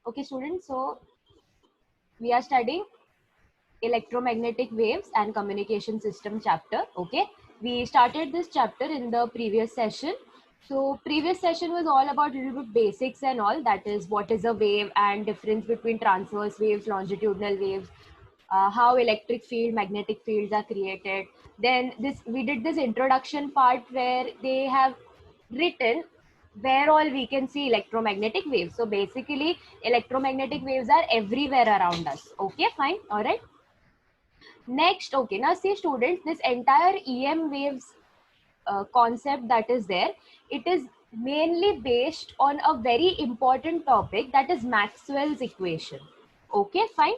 Okay, students, so we are studying electromagnetic waves and communication system chapter. Okay, we started this chapter in the previous session. So previous session was all about little bit basics and all, that is what is a wave and difference between transverse waves, longitudinal waves, how electric field, magnetic fields are created. Then we did this introduction part where they have written where all we can see electromagnetic waves. So basically electromagnetic waves are everywhere around us. Okay, fine, all right. Next, okay, now see students, this entire EM waves concept that is there, it is mainly based on a very important topic, that is Maxwell's equation. Okay, fine.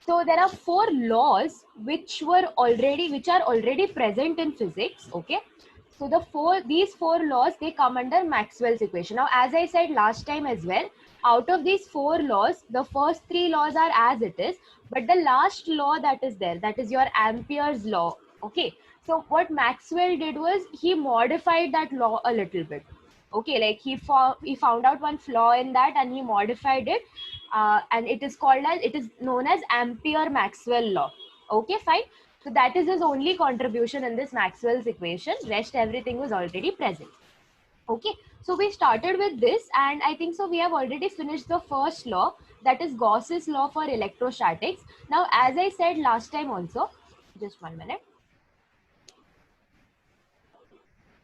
So there are four laws which are already present in physics. Okay. So these four laws, they come under Maxwell's equation. Now, as I said last time as well, out of these four laws, the first three laws are as it is, but the last law that is there, that is your Ampere's law. Okay. So what Maxwell did was he modified that law a little bit. Okay, like he found out one flaw in that and he modified it, and it is known as Ampere Maxwell law. Okay, fine. So that is his only contribution in this Maxwell's equation. Rest everything was already present. Okay, so we started with this, and I think so we have already finished the first law, that is Gauss's law for electrostatics. Now, as I said last time also, just 1 minute.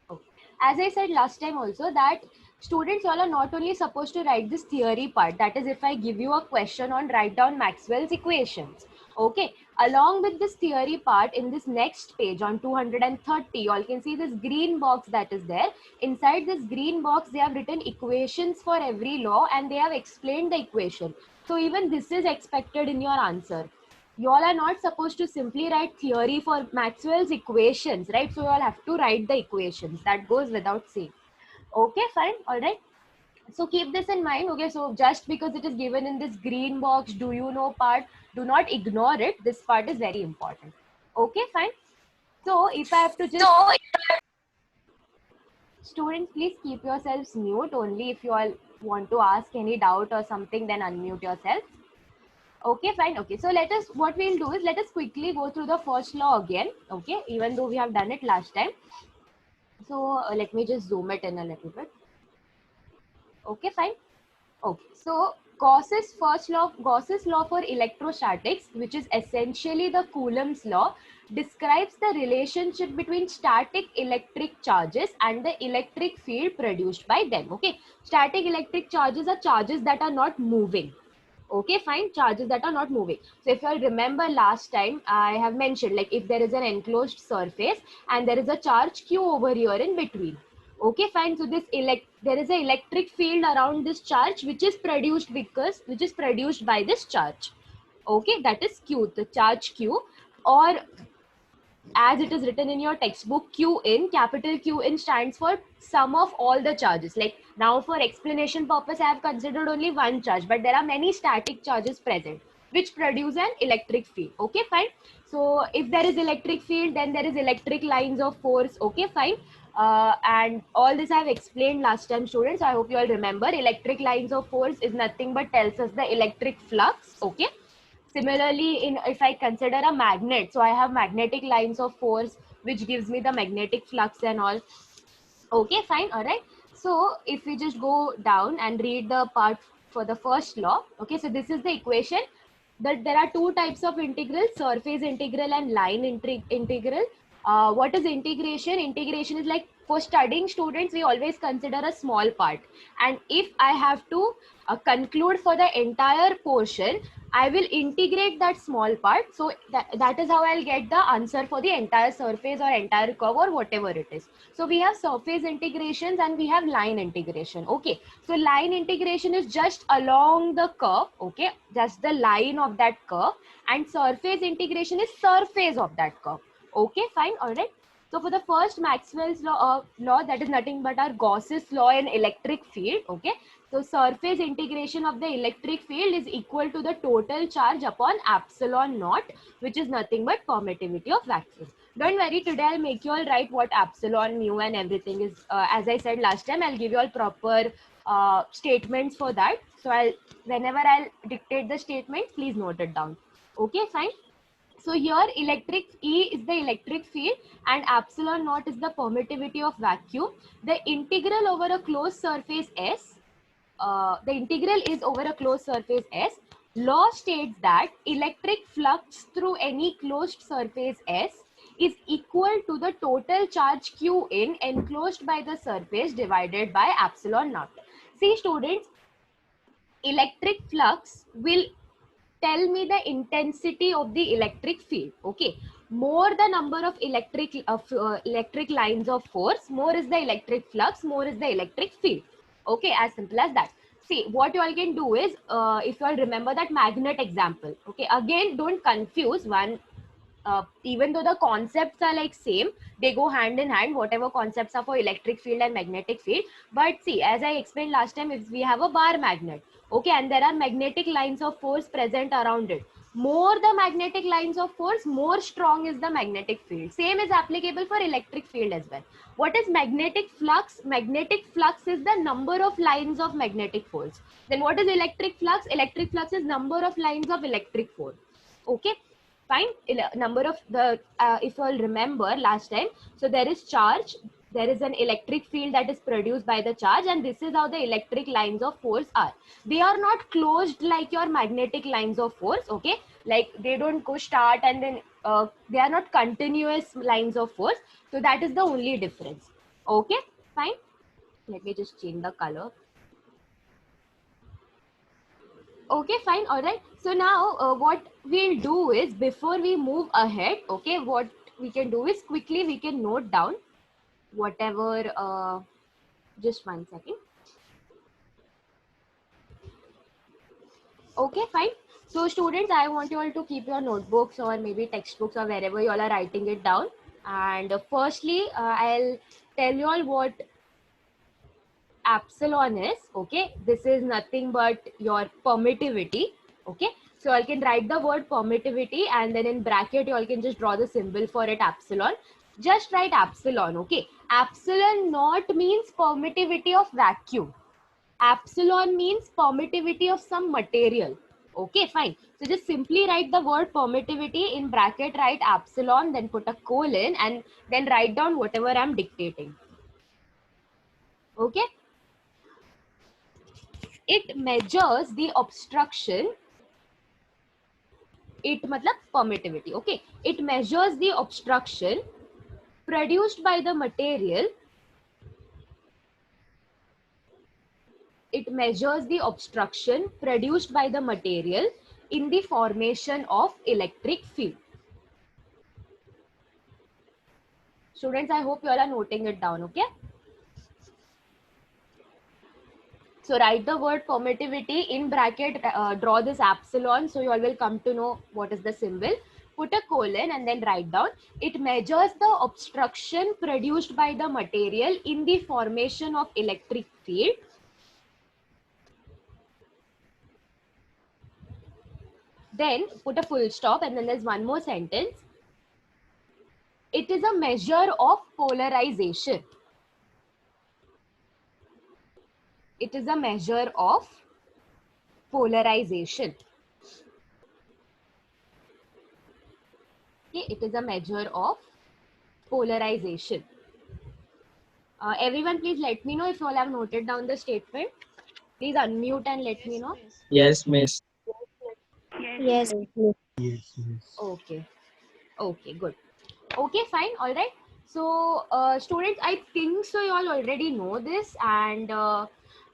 Okay. As I said last time also, that students, all are not only supposed to write this theory part, that is if I give you a question on write down Maxwell's equations. Okay, along with this theory part, in this next page on 230, you all can see this green box that is there. Inside this green box, they have written equations for every law and they have explained the equation. So even this is expected in your answer. You all are not supposed to simply write theory for Maxwell's equations, right? So you all have to write the equations. That goes without saying. Okay, fine, all right. So keep this in mind. Okay, so just because it is given in this green box, do you know part, do not ignore it. This part is very important. Okay, fine. So if I have to just, students, please keep yourselves mute. Only if you all want to ask any doubt or something, then unmute yourself. Okay, fine. Okay, so what we'll do is let us quickly go through the first law again. Okay, even though we have done it last time. So let me just zoom it in a little bit. Okay, fine. Okay, so Gauss's law for electrostatics, which is essentially the Coulomb's law, describes the relationship between static electric charges and the electric field produced by them. Okay, static electric charges are charges that are not moving. Okay, fine, charges that are not moving. So if you all remember last time, I have mentioned, like if there is an enclosed surface and there is a charge q over here in between. Okay, fine. So there is an electric field around this charge which is produced by this charge. Okay, that is q, the charge q, or as it is written in your textbook, Q in, capital Q in stands for sum of all the charges. Like now for explanation purpose, I have considered only one charge, but there are many static charges present which produce an electric field. Okay, fine. So if there is electric field, then there is electric lines of force. Okay, fine. And all this I have explained last time, students. I hope you all remember. Electric lines of force is nothing but tells us the electric flux. Okay. Similarly, if I consider a magnet, so I have magnetic lines of force, which gives me the magnetic flux and all. Okay, fine, all right. So if we just go down and read the part for the first law, okay, so this is the equation. That there are two types of integral, surface integral and line integral. What is integration? Integration is like, for studying students, we always consider a small part. And if I have to conclude for the entire portion, I will integrate that small part. So that is how I'll get the answer for the entire surface or entire curve or whatever it is. So we have surface integrations and we have line integration. Okay. So line integration is just along the curve. Okay. Just the line of that curve. And surface integration is surface of that curve. Okay, fine. All right. So for the first Maxwell's law, that is nothing but our Gauss's law in electric field. Okay. So surface integration of the electric field is equal to the total charge upon epsilon naught, which is nothing but permittivity of vacuum. Don't worry, today I'll make you all write what epsilon, mu and everything is. As I said last time, I'll give you all proper statements for that. So whenever I'll dictate the statement, please note it down. Okay, fine. So here electric E is the electric field and epsilon naught is the permittivity of vacuum. The integral over a closed surface S, the integral is over a closed surface S. Law states that electric flux through any closed surface S is equal to the total charge Q in enclosed by the surface divided by epsilon naught. See students, electric flux will tell me the intensity of the electric field. Okay, more the number of electric lines of force, more is the electric flux, more is the electric field. Okay, as simple as that. See, what you all can do is, if you all remember that magnet example, okay, again don't confuse one. Even though the concepts are like same, they go hand in hand, whatever concepts are for electric field and magnetic field. But see, as I explained last time, if we have a bar magnet, okay, and there are magnetic lines of force present around it, more the magnetic lines of force, more strong is the magnetic field. Same is applicable for electric field as well. What is magnetic flux? Magnetic flux is the number of lines of magnetic force. Then what is electric flux? Electric flux is number of lines of electric force. Okay, fine. Number of the if you all remember last time, so there is charge, there is an electric field that is produced by the charge, and this is how the electric lines of force are. They are not closed like your magnetic lines of force. Okay, like they don't go start and then they are not continuous lines of force. So that is the only difference. Okay, fine. Let me just change the color. Okay, fine. All right. So now what we'll do is, before we move ahead, okay, what we can do is quickly we can note down whatever, just 1 second. Okay, fine. So students, I want you all to keep your notebooks or maybe textbooks or wherever you all are writing it down. And firstly, I'll tell you all what epsilon is. Okay, this is nothing but your permittivity. Okay, so I can write the word permittivity and then in bracket you all can just draw the symbol for it, epsilon. Just write epsilon. Okay, epsilon naught means permittivity of vacuum. Epsilon means permittivity of some material. Okay, fine. So just simply write the word permittivity, in bracket write epsilon, then put a colon and then write down whatever I'm dictating. Okay, it measures the obstruction. It matlab permittivity. Okay, it measures the obstruction produced by the material. It measures the obstruction produced by the material in the formation of electric field. Students, I hope you all are noting it down. Okay, so write the word permittivity, in bracket draw this epsilon, so you all will come to know what is the symbol. Put a colon and then write down, it measures the obstruction produced by the material in the formation of electric field. Then put a full stop and then there's one more sentence. It is a measure of polarization. It is a measure of polarization. Okay, it is a measure of polarization. Everyone, please let me know if you all have noted down the statement. Please unmute and let me know. Yes, miss. Yes. Yes. Okay. Okay, good. Okay, fine. All right. So, students, I think so you all already know this. And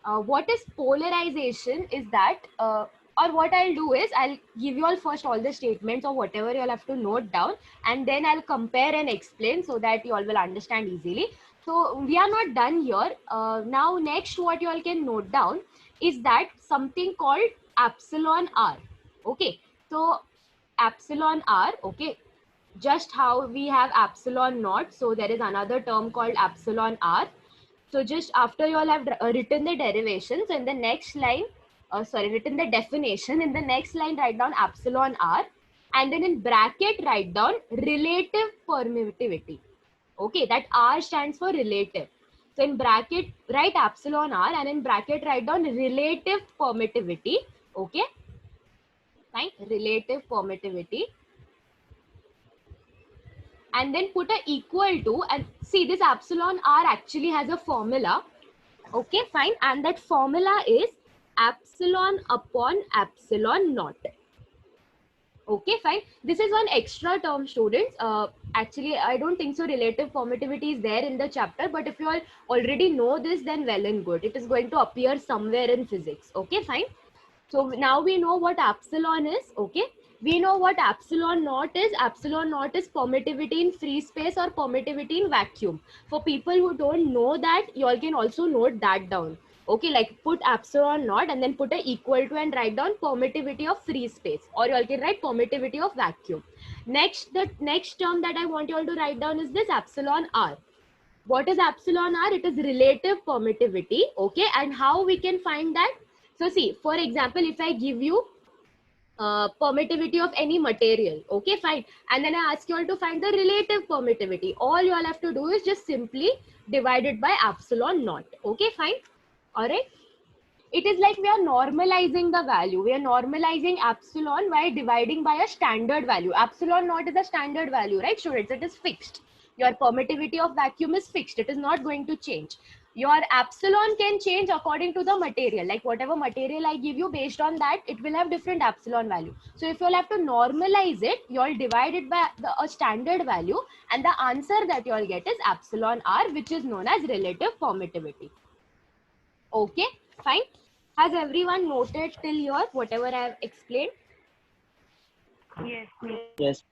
what is polarization is that, or what I'll do is, I'll give you all first all the statements or whatever you all have to note down. And then I'll compare and explain so that you all will understand easily. So, we are not done here. Now, next what you all can note down is that something called epsilon R. Okay. So, epsilon R, okay, just how we have epsilon naught, so there is another term called epsilon R. So just after you all have written the derivations, in the next line, written the definition, in the next line write down epsilon R, and then in bracket write down relative permittivity. Okay, that R stands for relative. So in bracket, write epsilon r, and in bracket, write down relative permittivity. Okay, fine, relative permittivity. And then put a equal to, and see this epsilon r actually has a formula. Okay, fine, and that formula is epsilon upon epsilon naught. Okay, fine. This is one extra term, students. Actually, I don't think so relative permittivity is there in the chapter, but if you all already know this, then well and good. It is going to appear somewhere in physics. Okay, fine. So now we know what epsilon is. Okay, we know what epsilon naught is. Epsilon naught is permittivity in free space or permittivity in vacuum. For people who don't know that, you all can also note that down. Okay, like put epsilon naught and then put a equal to and write down permittivity of free space, or you all can write permittivity of vacuum. Next, the next term that I want you all to write down is this epsilon r. What is epsilon r? It is relative permittivity. Okay, and how we can find that? So see, for example, if I give you permittivity of any material, okay, fine, and then I ask you all to find the relative permittivity, all you all have to do is just simply divide it by epsilon naught. Okay, fine. All right. It is like we are normalizing the value. We are normalizing epsilon by dividing by a standard value. Epsilon naught is a standard value, right, students? It is fixed. Your permittivity of vacuum is fixed. It is not going to change. Your epsilon can change according to the material. Like whatever material I give you, based on that, it will have different epsilon value. So if you all have to normalize it, you all divide it by a standard value, and the answer that you all get is epsilon r, which is known as relative permittivity. Okay, fine. Has everyone noted till here whatever I have explained? Yes. Yes.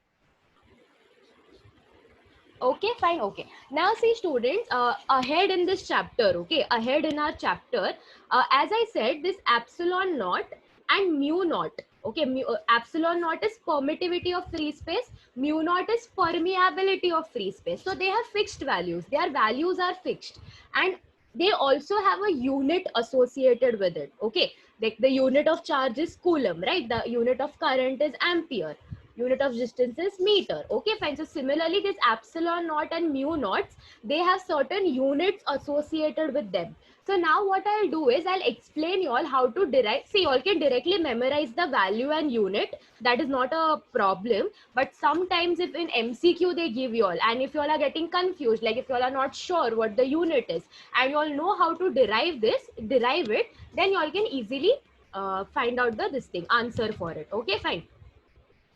Okay, fine. Okay. Now see, students, ahead in this chapter, okay, ahead in our chapter, as I said, this epsilon naught and mu naught. Okay, epsilon naught is permittivity of free space, mu naught is permeability of free space. So they have fixed values. Their values are fixed, and they also have a unit associated with it. Okay, like the unit of charge is coulomb, right? The unit of current is ampere. Unit of distance is meter. Okay, fine. So similarly, this epsilon naught and mu naughts, they have certain units associated with them. So now what I'll do is I'll explain you all how to derive. See, you all can directly memorize the value and unit. That is not a problem. But sometimes if in MCQ they give you all, and if you all are getting confused, like if you all are not sure what the unit is, and you all know how to derive it, then you all can easily find out this thing, answer for it. Okay, fine.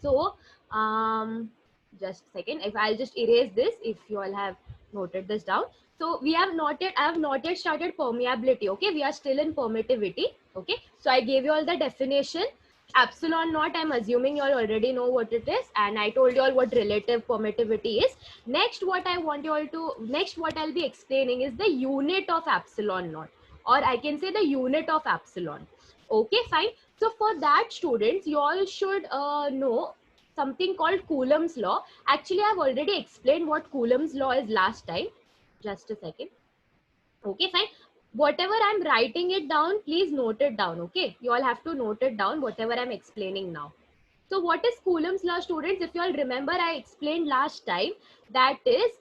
So just a second, if I'll just erase this, if you all have noted this down. So we have not yet, I have not yet started permeability. Okay, we are still in permittivity. Okay, so I gave you all the definition. Epsilon naught, I'm assuming you all already know what it is, and I told you all what relative permittivity is. Next, what I'll be explaining is the unit of epsilon naught, or I can say the unit of epsilon. Okay, fine. So for that, students, you all should know something called Coulomb's law. Actually, I've already explained what Coulomb's law is last time. Just a second. Okay, fine. Whatever I'm writing it down, please note it down. Okay, you all have to note it down, whatever I'm explaining now. So what is Coulomb's law, students? If you all remember, I explained last time that is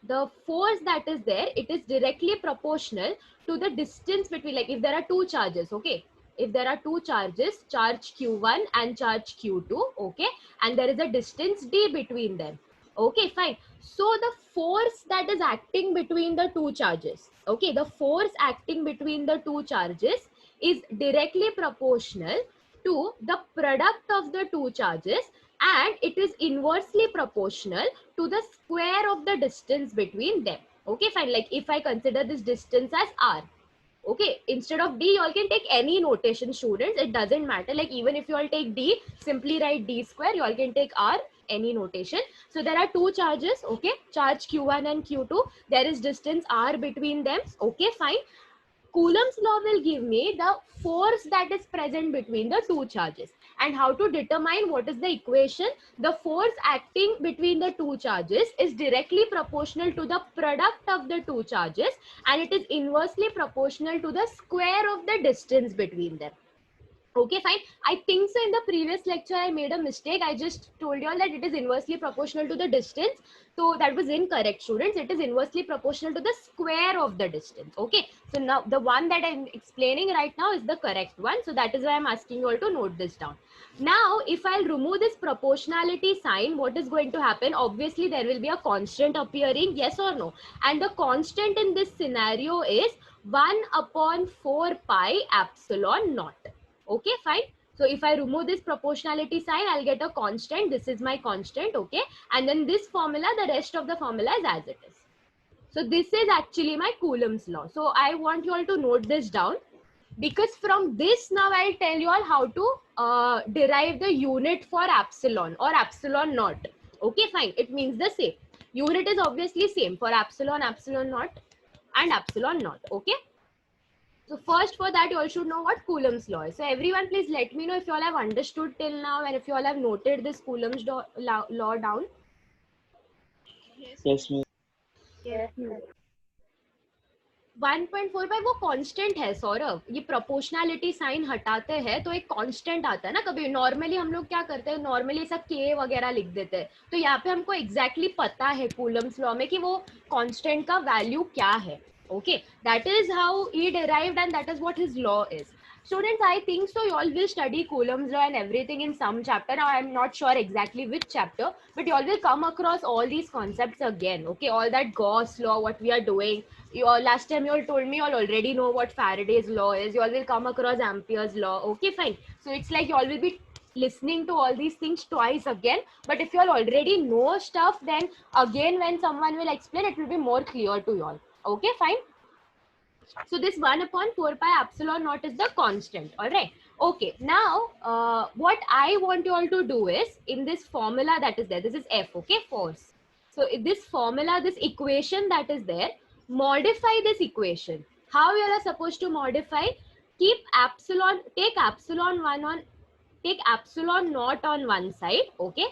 the force that is there, it is directly proportional to the distance between, like if there are two charges, okay, if there are two charges, charge q1 and charge q2, okay, and there is a distance d between them. Okay, fine. So the force that is acting between the two charges, okay, the force acting between the two charges is directly proportional to the product of the two charges, and it is inversely proportional to the square of the distance between them. Okay, fine. Like if I consider this distance as r, okay, instead of d, you all can take any notation, students. It doesn't matter. Like even if you all take d, simply write d square. You all can take r, any notation. So there are two charges, okay, charge q1 and q2. There is distance r between them. Okay, fine. Coulomb's law will give me the force that is present between the two charges. And how to determine what is the equation? The force acting between the two charges is directly proportional to the product of the two charges, and it is inversely proportional to the square of the distance between them. Okay, fine. I think so in the previous lecture I made a mistake. I just told you all that it is inversely proportional to the distance. So that was incorrect, students. It is inversely proportional to the square of the distance. Okay. So now the one that I'm explaining right now is the correct one. So that is why I'm asking you all to note this down. Now, if I'll remove this proportionality sign, what is going to happen? Obviously, there will be a constant appearing, yes or no? And the constant in this scenario is 1 upon 4 pi epsilon naught. Okay, fine. So if I remove this proportionality sign, I'll get a constant. This is my constant, okay? And then this formula, the rest of the formula is as it is. So this is actually my Coulomb's law. So I want you all to note this down, because from this now I'll tell you all how to derive the unit for epsilon or epsilon naught. Okay, fine. It means the same. Unit is obviously same for epsilon, epsilon naught and epsilon naught. Okay. So first for that you all should know what Coulomb's law is. So everyone please let me know if you all have understood till now and if you all have noted this Coulomb's law down. Yes, miss. Yes, miss. 1.45 वो constant है सौरभ, ये proportionality sign हटाते हैं तो एक constant आता है ना. कभी नॉर्मली हम लोग क्या करते हैं, नॉर्मली ऐसा के वगैरह लिख देते हैं, तो यहाँ पे हमको एग्जैक्टली पता है कूलम्स लॉ में कि वो कांस्टेंट का वैल्यू क्या है. Okay, that is how he derived and that is what his law is. Students, I think so you all will study Coulomb's law and everything in some chapter. Now I am not sure exactly which chapter, but you all will come across all these concepts again. Okay, all that Gauss law, what we are doing. You all, last time you all told me you all already know what Faraday's law is. You all will come across Ampere's law. Okay, fine. So it's like you all will be listening to all these things twice again. But if you all already know stuff, then again when someone will explain, it will be more clear to you all. Okay, fine. So this 1 upon 4 pi epsilon naught is the constant. All right. Okay. Now, what I want you all to do is in this formula that is there, this is F, okay, force. So in this formula, this equation that is there, modify this equation. How you are supposed to modify? Keep epsilon, take epsilon naught on one side. Okay.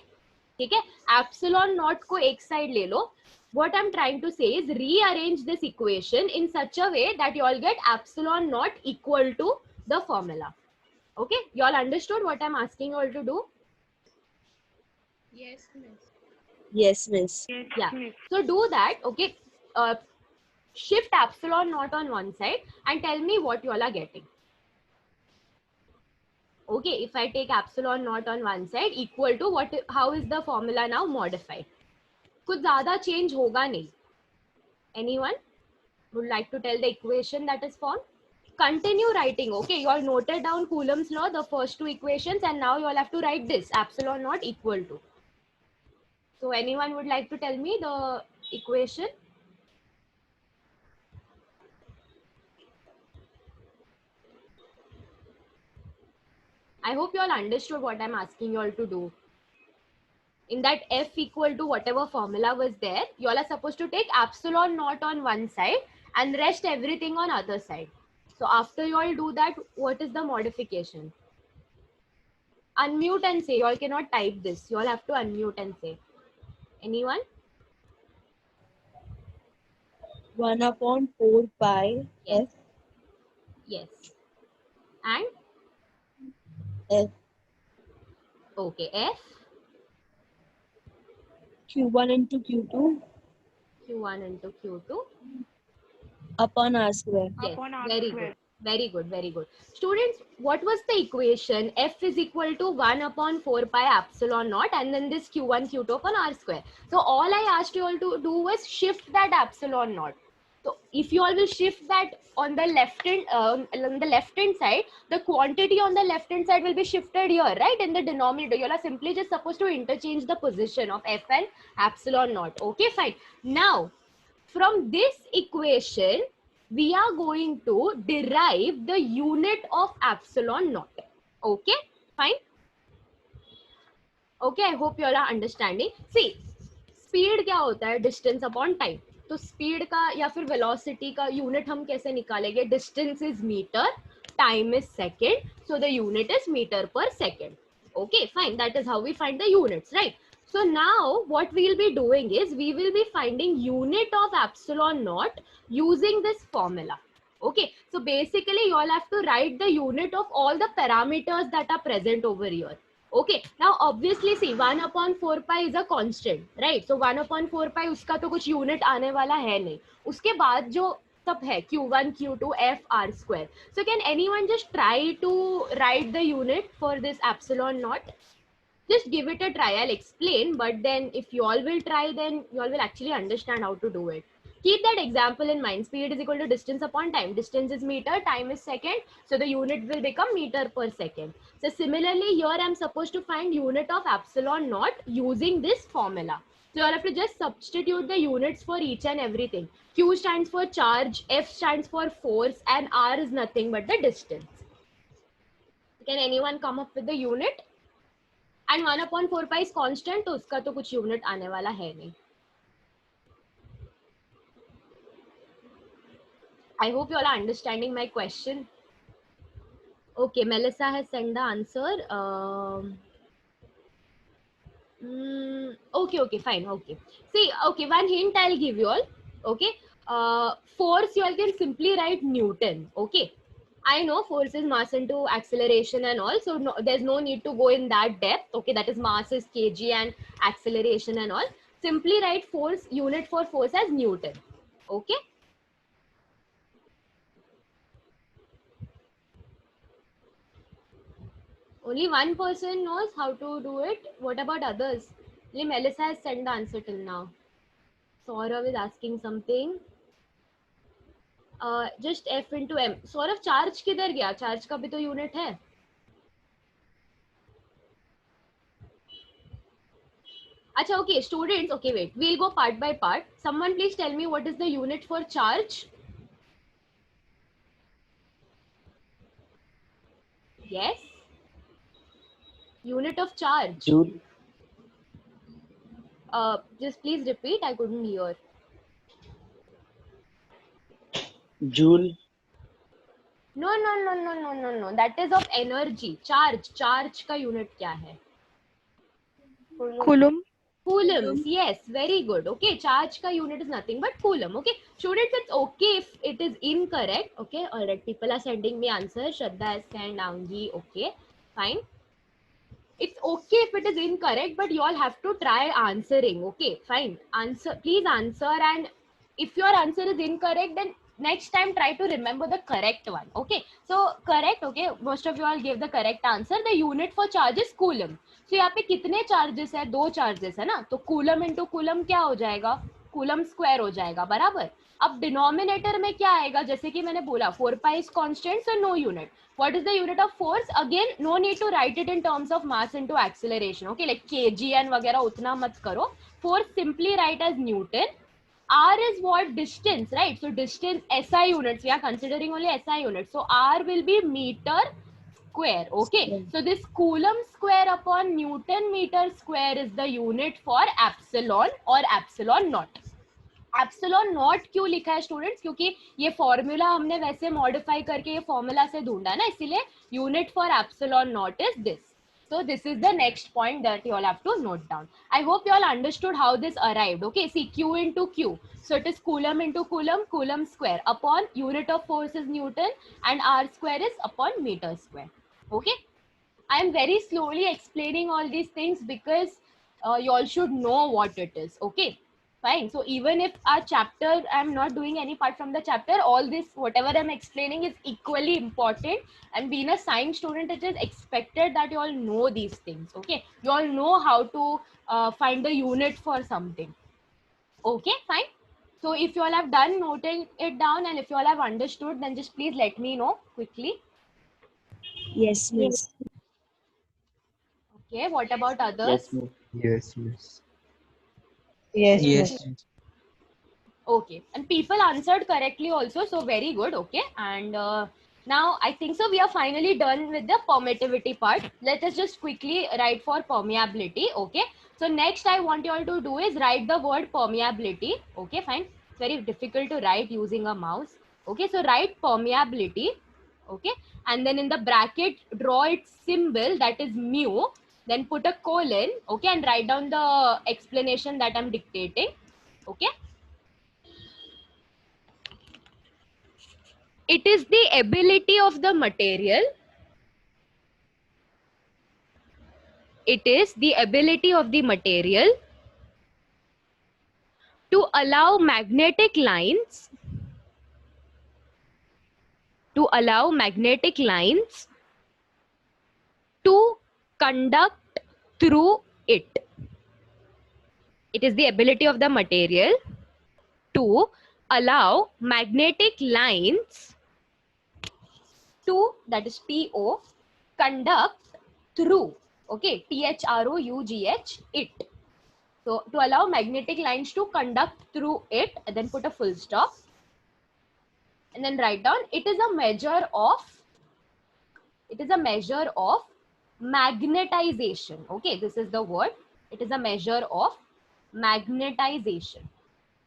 ठीक है, epsilon naught को एक side ले लो. What I'm trying to say is rearrange this equation in such a way that you all get epsilon naught equal to the formula. Okay, you all understood what I'm asking you all to do? Yes, miss. Yes, miss. Yes, Yeah. miss. So do that. Okay, shift epsilon naught on one side and tell me what you all are getting. Okay, if I take epsilon naught on one side equal to what, how is the formula now modified? कुछ ज़्यादा change होगा नहीं. Anyone would like to tell the equation that is formed? Continue writing. Okay, you all noted down Coulomb's law, the first two equations, and now you all have to write this epsilon naught equal to. So anyone would like to tell me the equation? I hope you all understood what I'm asking you all to do. In that F equal to whatever formula was there, you all are supposed to take epsilon naught on one side and rest everything on other side. So after you all do that, what is the modification? Unmute and say. You all cannot type this. You all have to unmute and say. Anyone? 1 upon 4 pi Yes. Yes. And? F Okay. F. Q1 into Q2 Q1 into Q2. upon R square. Yes. Upon R Very square. good. Very good. Very good. Students, what was the equation? F is equal to 1 upon 4 pi epsilon naught and then this Q1, Q2 upon R square. So all I asked you all to do was shift that epsilon naught. So if you all will shift that on the left hand side, the quantity on the left hand side will be shifted here, right? In the denominator, you all are simply just supposed to interchange the position of F and epsilon naught. Okay, fine. Now, from this equation, we are going to derive the unit of epsilon naught. Okay, fine. Okay, I hope you all are understanding. See, speed क्या होता है? Distance upon time. तो speed का या फिर velocity का unit हम कैसे निकालेंगे? Distance is meter, time is second, so the unit is meter per second. Okay, fine. That is how we find the units, right? So now what we will be doing is we will be finding unit of epsilon naught using this formula. Okay, so basically you all have to write the unit of all the parameters that are present over here. Okay, now obviously see 1 upon 4 pi is a constant, right? So 1 upon 4 pi उसका तो कुछ unit आने वाला है नहीं. उसके बाद जो सब है Q1, Q2, F, R square. So can anyone just try to write the unit for this epsilon naught? Just give it a try. I'll explain, but then if you all will try, then you all will actually understand how to do it. Keep that example in mind. Speed is equal to distance upon time. Distance is meter, time is second. So the unit will become meter per second. So similarly, here I'm supposed to find unit of epsilon naught using this formula. So you all have to just substitute the units for each and everything. Q stands for charge, F stands for force, and R is nothing but the distance. Can anyone come up with the unit? And 1 upon 4 pi is constant, तो उसका तो कुछ unit आने वाला है नहीं. I hope you all are understanding my question. Okay, Melissa has sent the answer. Okay, fine. Okay. See, okay, one hint I'll give you all. Okay. Force you all can simply write Newton. Okay. I know force is mass into acceleration and all, so no, there's no need to go in that depth. Okay, that is mass is kg and acceleration and all. Simply write force, unit for force as Newton. Okay. Only one person knows how to do it. What about others? Only Melissa has sent the answer till now. Saurav is asking something. Just F into M. Saurav, charge किधर गया? Charge का भी तो unit है. Acha, okay, students, okay, wait. We'll go part by part. Someone please tell me what is the unit for charge? Yes. Unit of charge. Joule. Just please repeat. I couldn't hear. Joule. No. That is of energy. Charge. Charge का unit क्या है? Coulomb. Coulombs. Yes, very good. Okay, charge ka unit is nothing but coulomb. Okay, students, it's okay if it is incorrect. Okay, all right. People are sending me answers. Shraddha has sent Angi. Okay, fine. It's okay if it is incorrect, but you all have to try answering. Okay, fine. Answer, please answer. And if your answer is incorrect, then next time try to remember the correct one. Okay, so correct. Okay, most of you all gave the correct answer. The unit for charge is coulomb. So यहाँ पे कितने charges है? 2 charges है ना, तो coulomb into coulomb क्या हो जाएगा? कूलम स्क्वायर हो जाएगा, बराबर. अब डिनोमिनेटर में क्या आएगा? जैसे कि मैंने बोला 4 pi is constant, so no unit. What is the unit of force? Again, no need to write it in terms of mass into acceleration. Okay, like kg and वगैरह उतना मत करो. Force simply write as Newton. R is what? Distance, right? So distance SI units. We are considering only SI units. So R will be meter square. Okay, so this coulomb square upon Newton meter square is the unit for epsilon or epsilon naught. Epsilon not क्यों लिखा है students? क्योंकि ये formula हमने वैसे modify करके ये formula से ढूंढा ना, इसीलिए unit for epsilon not is this. So this is the next point that you all have to note down. I hope you all understood how this arrived. Okay, see Q into Q. So it is coulomb into coulomb, coulomb square upon unit of force is Newton and R square is upon meter square. Okay, I am very slowly explaining all these things because you all should know what it is. Okay, fine. So even if our chapter, I'm not doing any part from the chapter, all this, whatever I'm explaining is equally important. And being a science student, it is expected that you all know these things. Okay, you all know how to find the unit for something. Okay, fine. So if you all have done noting it down and if you all have understood, then just please let me know quickly. Yes, miss. Okay, what about others? Yes, miss. Yes, Yes. Okay, and people answered correctly also, so very good. Okay, and now I think so we are finally done with the permittivity part. Let us just quickly write for permeability. Okay, so next I want you all to do is write the word permeability. Okay, fine. It's very difficult to write using a mouse. Okay, so write permeability. Okay, and then in the bracket draw its symbol, that is mu. Then put a colon. Okay, and write down the explanation that I'm dictating. Okay. It is the ability of the material. It is the ability of the material to allow magnetic lines to conduct through it. It is the ability of the material to allow magnetic lines to, that is TO, conduct through, okay, THROUGH, it. So to allow magnetic lines to conduct through it, and then put a full stop, and then write down, it is a measure of magnetization. Okay, this is the word. It is a measure of magnetization.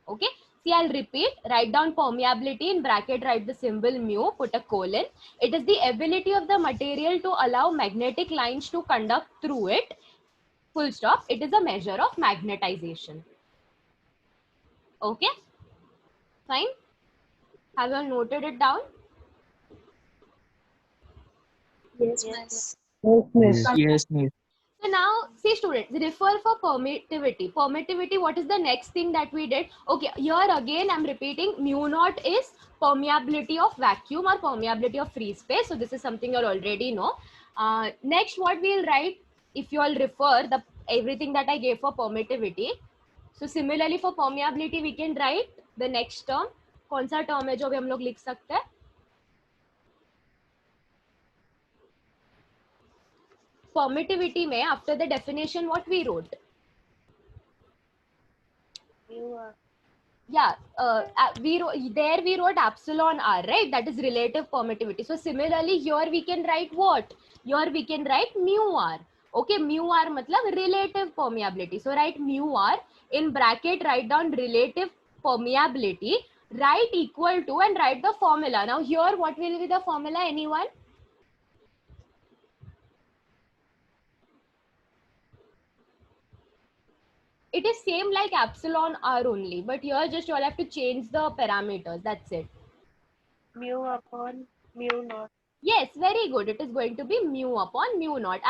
Okay, see, I'll repeat. Write down permeability, in bracket write the symbol mu, put a colon. It is the ability of the material to allow magnetic lines to conduct through it, full stop. It is a measure of magnetization. Okay, fine. Have you all noted it down? Yes, miss. Yes, miss. So now, see students, refer for permittivity. Permittivity, what is the next thing that we did? Okay, here again I'm repeating, mu naught is permeability of vacuum or permeability of free space. So this is something you already know. Next, what we'll write, if you all refer the everything that I gave for permittivity. So similarly for permeability, we can write the next term. कौन सा term है जो भी हम लोग लिख सकते हैं? Permittivity में after the definition what we wrote? Yeah, we wrote epsilon r, right? That is relative permittivity. So similarly here we can write what? Here we can write mu r. Okay, mu r matlab relative permeability. So write mu r, in bracket write down relative permeability, write equal to, and write the formula. Now here what will be the formula, anyone? It is same like epsilon r only, but here just you all have to change the parameters. That's it. Mu upon mu naught. Yes, very good. It is going to be mu upon mu naught.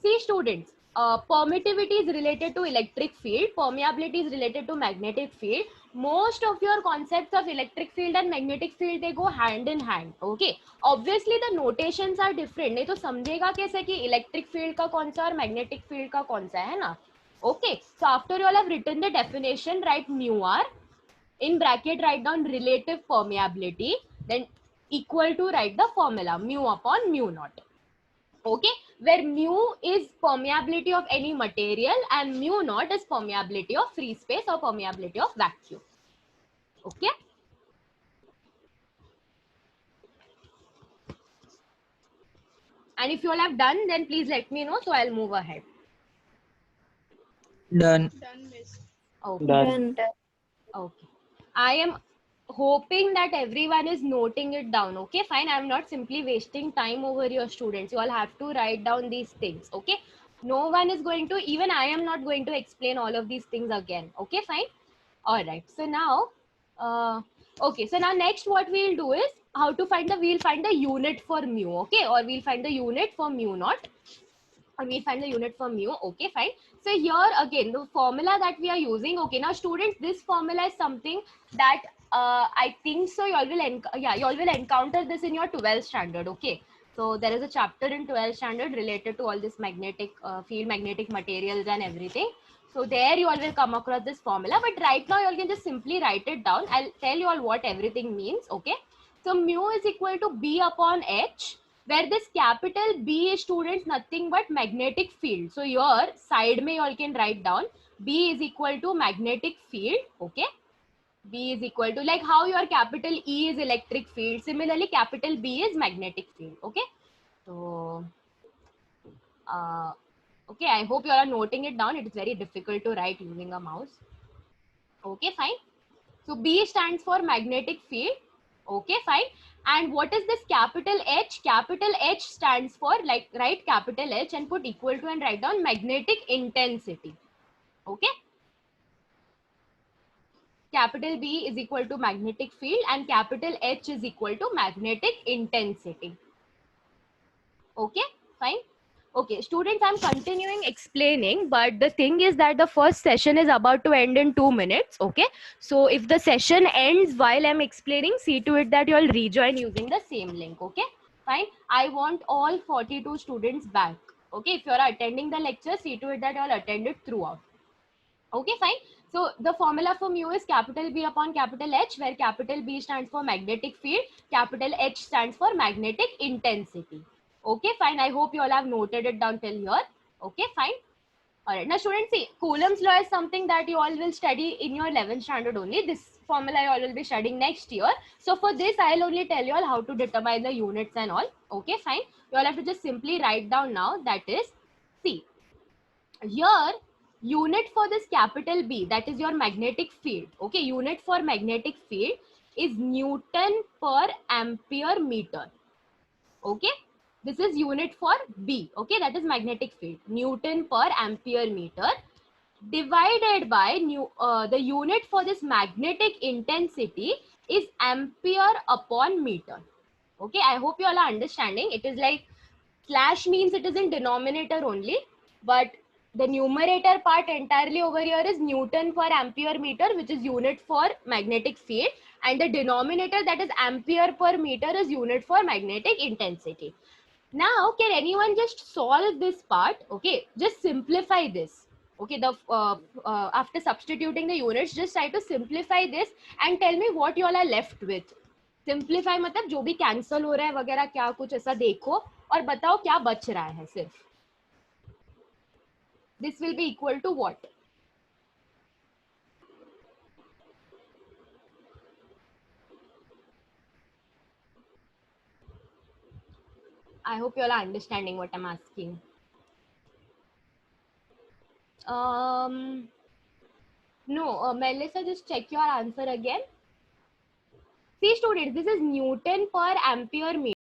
See students, permittivity is related to electric field. Permeability is related to magnetic field. Most of your concepts of electric field and magnetic field, they go hand in hand. Okay. Obviously the notations are different. नहीं तो समझेगा कैसे कि electric field का कौन सा और magnetic field का कौन सा है ना? Okay, so after you all have written the definition, write mu r, in bracket write down relative permeability, then equal to write the formula mu upon mu naught. Okay, where mu is permeability of any material and mu naught is permeability of free space or permeability of vacuum. Okay. And if you all have done, then please let me know so I'll move ahead. Done. Okay. Done. Okay. I am hoping that everyone is noting it down. Okay, fine. I'm not simply wasting time over your students. You all have to write down these things. Okay. No one is going to, even I am not going to explain all of these things again. Okay, fine. All right. So now, okay. So now next what we'll do is how to find we'll find the unit for mu. Okay. Or we'll find the unit for mu naught. Or we find the unit for mu. Okay, fine. So here again, the formula that we are using. Okay, now students, this formula is something that I think so you all will encounter this in your 12th standard. Okay, so there is a chapter in 12th standard related to all this magnetic field, magnetic materials and everything. So there you all will come across this formula, but right now you all can just simply write it down. I'll tell you all what everything means. Okay, so mu is equal to B upon H, where this capital B is, students, nothing but magnetic field. So your side may you all can write down B is equal to magnetic field. Okay, B is equal to, like how your capital E is electric field, similarly capital B is magnetic field. Okay, so okay, I hope you all are noting it down. It is very difficult to write using a mouse. Okay, fine. So B stands for magnetic field. Okay, fine. And what is this capital H? Capital H stands for, like, write capital H and put equal to and write down magnetic intensity. Okay. capital B is equal to magnetic field and capital H is equal to magnetic intensity. Okay, fine. Okay, students, I'm continuing explaining, but the thing is that the first session is about to end in 2 minutes. Okay, so if the session ends while I'm explaining, see to it that you all rejoin using the same link. Okay, fine. I want all 42 students back. Okay, if you're attending the lecture, see to it that you all attended throughout. Okay, fine. So the formula for mu is capital B upon capital H, where capital B stands for magnetic field, capital H stands for magnetic intensity. Okay, fine. I hope you all have noted it down till here. Okay, fine. All right. Now, students, see, Coulomb's law is something that you all will study in your 11th standard only. This formula you all will be studying next year. So for this, I'll only tell you all how to determine the units and all. Okay, fine. You all have to just simply write down now. That is, see, here unit for this capital B, that is your magnetic field. Okay, unit for magnetic field is Newton per ampere meter. Okay, this is unit for B. Okay, that is magnetic field, Newton per ampere meter, divided by the unit for this magnetic intensity is ampere upon meter. Okay, I hope you all are understanding. It is like slash means it is in denominator only, but the numerator part entirely over here is Newton per ampere meter, which is unit for magnetic field, and the denominator, that is ampere per meter, is unit for magnetic intensity. Now, can anyone just solve this part? Okay, just simplify this. Okay, the after substituting the units, just try to simplify this and tell me what you all are left with. Simplify मतलब जो भी cancel हो रहा है वगैरह क्या कुछ ऐसा देखो और बताओ क्या बच रहा है सिर्फ. This will be equal to what? I hope you all are understanding what I'm asking. No, Melissa, just check your answer again. See, students, this is Newton per ampere meter.